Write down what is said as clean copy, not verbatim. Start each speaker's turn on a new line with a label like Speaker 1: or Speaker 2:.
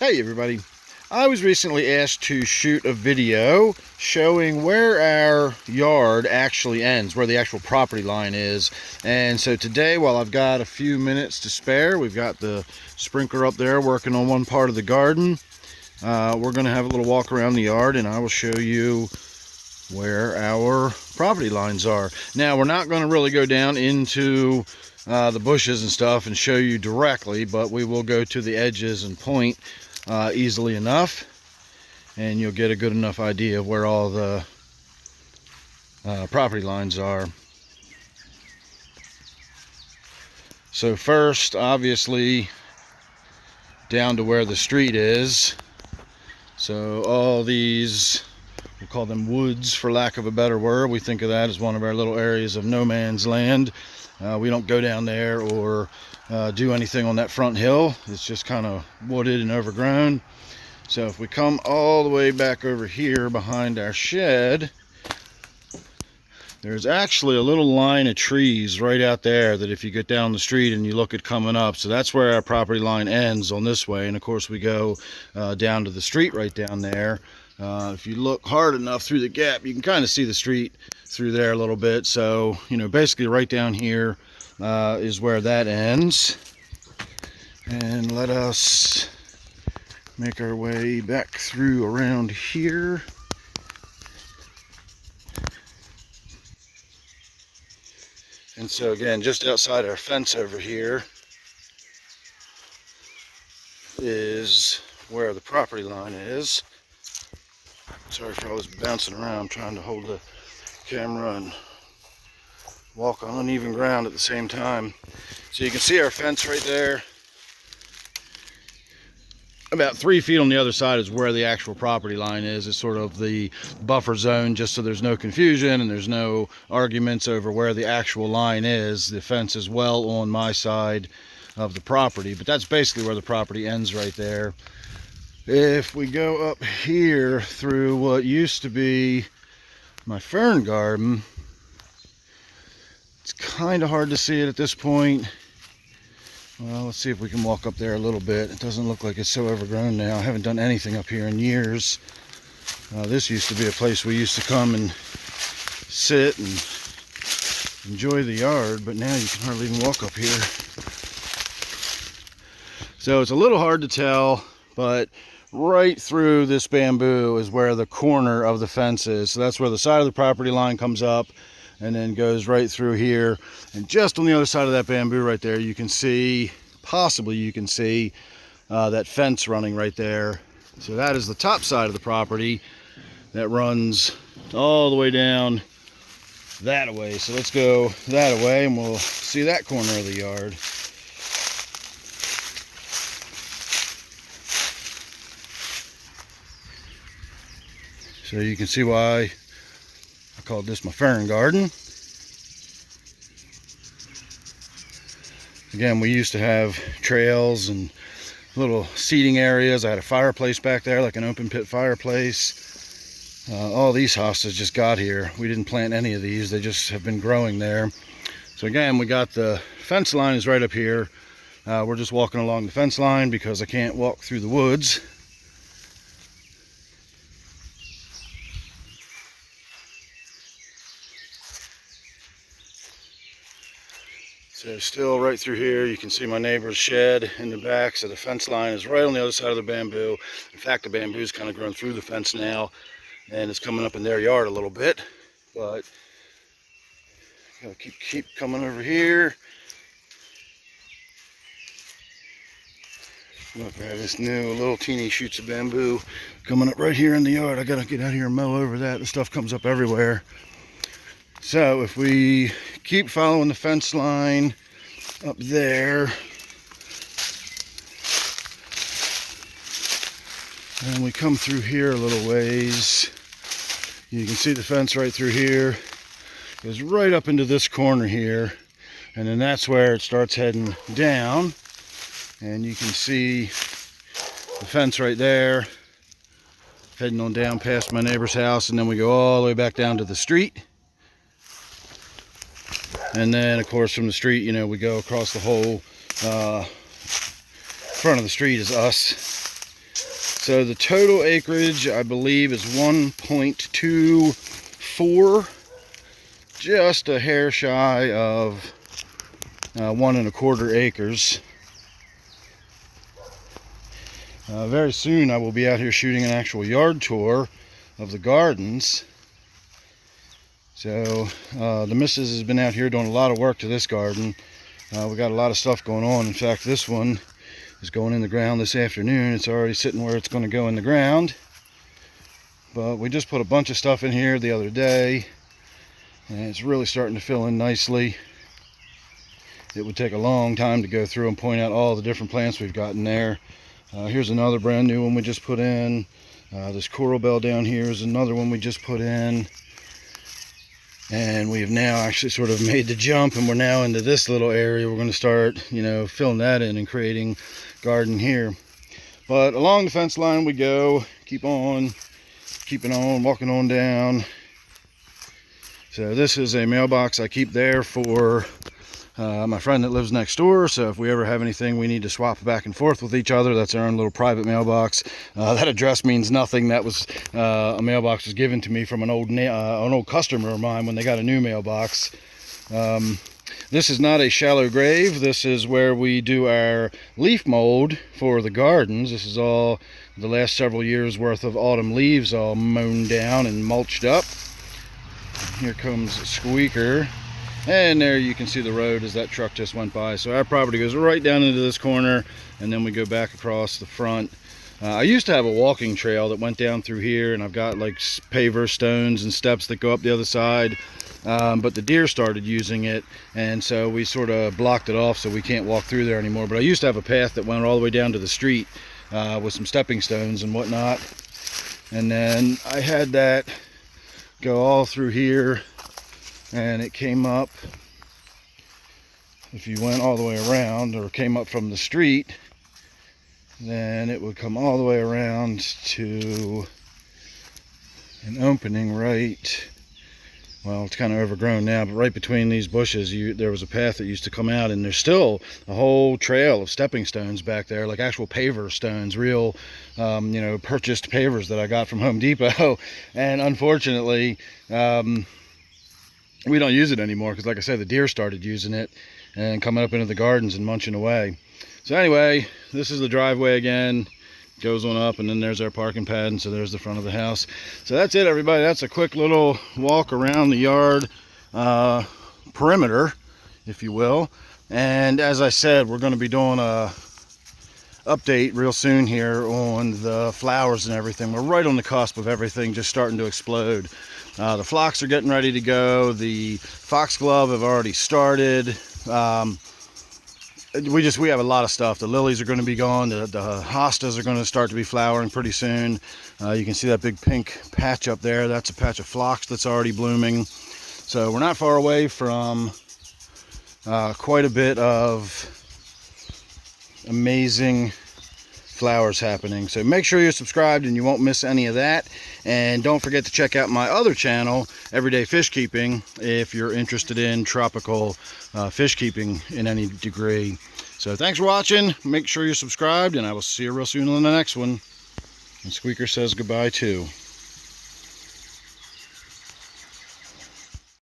Speaker 1: Hey everybody, I was recently asked to shoot a video showing where our yard actually ends, where the actual property line is. And so today, while I've got a few minutes to spare, we've got the sprinkler up there working on one part of the garden. We're going to have a little walk around the yard and I will show you where our property lines are. Now, we're not going to really go down into the bushes and stuff and show you directly, but we will go to the edges and point easily enough, and you'll get a good enough idea of where all the property lines are. So first, obviously, down to where the street is. So all these, we'll call them woods for lack of a better word. We think of that as one of our little areas of no man's land. We don't go down there or do anything on that front hill. It's just kind of wooded and overgrown. So if we come all the way back over here behind our shed, there's actually a little line of trees right out there that if you get down the street and you look at coming up, so that's where our property line ends on this way. And of course we go down to the street right down there. If you look hard enough through the gap, you can kind of see the street through there a little bit. So, you know, basically right down here is where that ends. And let us make our way back through around here. And so again, just outside our fence over here is where the property line is. Sorry for all this bouncing around, trying to hold the camera and walk on uneven ground at the same time. So you can see our fence right there. About 3 feet on the other side is where the actual property line is. It's sort of the buffer zone, just so there's no confusion and there's no arguments over where the actual line is. The fence is well on my side of the property, but that's basically where the property ends right there. If we go up here through what used to be my fern garden, it's kind of hard to see it at this point. Well, let's see if we can walk up there a little bit. It doesn't look like it's so overgrown now. I haven't done anything up here in years. This used to be a place we used to come and sit and enjoy the yard, but now you can hardly even walk up here. So it's a little hard to tell, but right through this bamboo is where the corner of the fence is. So that's where the side of the property line comes up and then goes right through here. And just on the other side of that bamboo right there, you can see, possibly you can see that fence running right there. So that is the top side of the property that runs all the way down that way. So let's go that way and we'll see that corner of the yard. So you can see why I called this my fern garden. Again, we used to have trails and little seating areas. I had a fireplace back there, like an open pit fireplace. All these hostas just got here. We didn't plant any of these. They just have been growing there. So again, we got the fence line is right up here. We're just walking along the fence line because I can't walk through the woods. So still right through here, you can see my neighbor's shed in the back. So the fence line is right on the other side of the bamboo. In fact, the bamboo's kind of grown through the fence now and it's coming up in their yard a little bit. But gotta keep coming over here. Look, I have this new little teeny shoots of bamboo coming up right here in the yard. I gotta get out here and mow over that. The stuff comes up everywhere. So if we keep following the fence line up there, and we come through here a little ways, you can see the fence right through here. It goes right up into this corner here, and then that's where it starts heading down. And you can see the fence right there, heading on down past my neighbor's house, and then we go all the way back down to the street. And then, of course, from the street, you know, we go across the whole front of the street is us. So the total acreage, I believe, is 1.24, just a hair shy of 1.25 acres. Very soon I will be out here shooting an actual yard tour of the gardens. So the missus has been out here doing a lot of work to this garden. We got a lot of stuff going on. In fact, this one is going in the ground this afternoon. It's already sitting where it's going to go in the ground. But we just put a bunch of stuff in here the other day, and it's really starting to fill in nicely. It would take a long time to go through and point out all the different plants we've got in there. Here's another brand new one we just put in. This coral bell down here is another one we just put in. And we have now actually sort of made the jump, and we're now into this little area. We're going to start, filling that in and creating garden here. But along the fence line we go, keeping on, walking on down. So this is a mailbox I keep there for my friend that lives next door. So if we ever have anything we need to swap back and forth with each other, that's our own little private mailbox. That address means nothing. That was a mailbox was given to me from an old customer of mine when they got a new mailbox. This is not a shallow grave. This is where we do our leaf mold for the gardens. This is all the last several years worth of autumn leaves all mown down and mulched up. Here comes Squeaker. And there you can see the road as that truck just went by. So our property goes right down into this corner, and then we go back across the front. I used to have a walking trail that went down through here, and I've got like paver stones and steps that go up the other side. But the deer started using it, and so we sort of blocked it off so we can't walk through there anymore. But I used to have a path that went all the way down to the street with some stepping stones and whatnot. And then I had that go all through here, and it came up, if you went all the way around or came up from the street, then it would come all the way around to an opening right, well, it's kind of overgrown now, but right between these bushes there was a path that used to come out, and there's still a whole trail of stepping stones back there, like actual paver stones, real purchased pavers that I got from Home Depot. And unfortunately we don't use it anymore because, like I said, the deer started using it and coming up into the gardens and munching away. So anyway, this is the driveway again. Goes on up, and then there's our parking pad, and so there's the front of the house. So that's it, everybody. That's a quick little walk around the yard perimeter, if you will. And as I said, we're going to be doing a update real soon here on the flowers and everything. We're right on the cusp of everything just starting to explode. The phlox are getting ready to go. The foxglove have already started. We have a lot of stuff. The lilies are going to be gone. The hostas are going to start to be flowering pretty soon. You can see that big pink patch up there. That's a patch of phlox that's already blooming. So we're not far away from quite a bit of amazing flowers happening. So make sure you're subscribed and you won't miss any of that. And don't forget to check out my other channel, Everyday Fish Keeping, if you're interested in tropical fish keeping in any degree. So thanks for watching. Make sure you're subscribed, and I will see you real soon on the next one. And Squeaker says goodbye too.